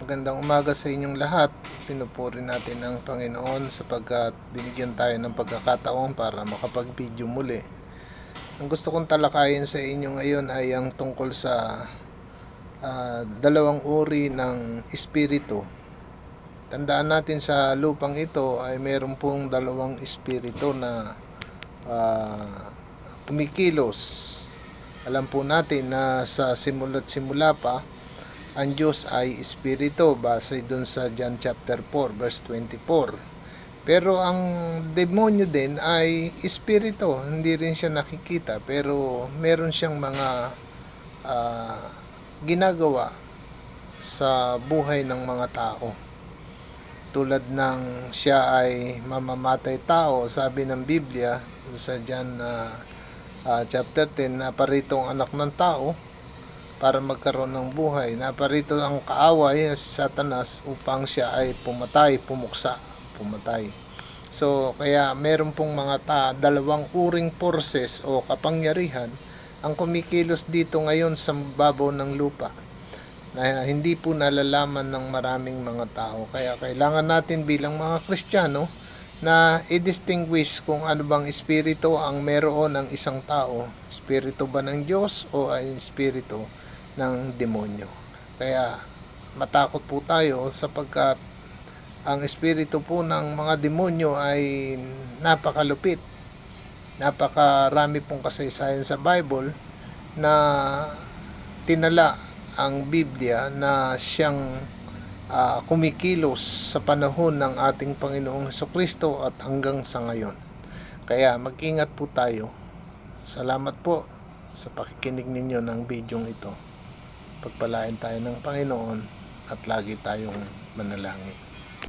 Magandang umaga sa inyong lahat. Pinupuri natin ang Panginoon sapagkat binigyan tayo ng pagkakataon para makapag-video muli. Ang gusto kong talakayin sa inyo ngayon ay ang tungkol sa dalawang uri ng espiritu. Tandaan natin sa lupang ito ay meron pong dalawang espiritu na kumikilos. Alam po natin na sa simula't simula pa, ang Diyos ay espiritu base dun sa John chapter 4 verse 24. Pero ang demonyo din ay espiritu, hindi rin siya nakikita pero meron siyang mga ginagawa sa buhay ng mga tao. Tulad ng siya ay mamamatay tao, sabi ng Biblia sa John chapter 10, naparito ang anak ng tao para magkaroon ng buhay. Naparito ang kaaway si Satanas upang siya ay pumuksa. So, kaya meron pong mga dalawang uring forces o kapangyarihan ang kumikilos dito ngayon sa babaw ng lupa na hindi po nalalaman ng maraming mga tao. Kaya kailangan natin bilang mga Kristiyano na i-distinguish kung ano bang espiritu ang meron ng isang tao. Espiritu ba ng Diyos o ay espiritu ng demonyo? Kaya matakot po tayo sapagkat ang espiritu po ng mga demonyo ay napakalupit. Napakarami pong kasaysayan sa Bible na tinala ang Biblia na siyang kumikilos sa panahon ng ating Panginoong Hesukristo at hanggang sa ngayon. Kaya mag-ingat po tayo. Salamat po sa pakikinig ninyo ng bidyong ito. Pagpalain tayo ng Panginoon at lagi tayong manalangin.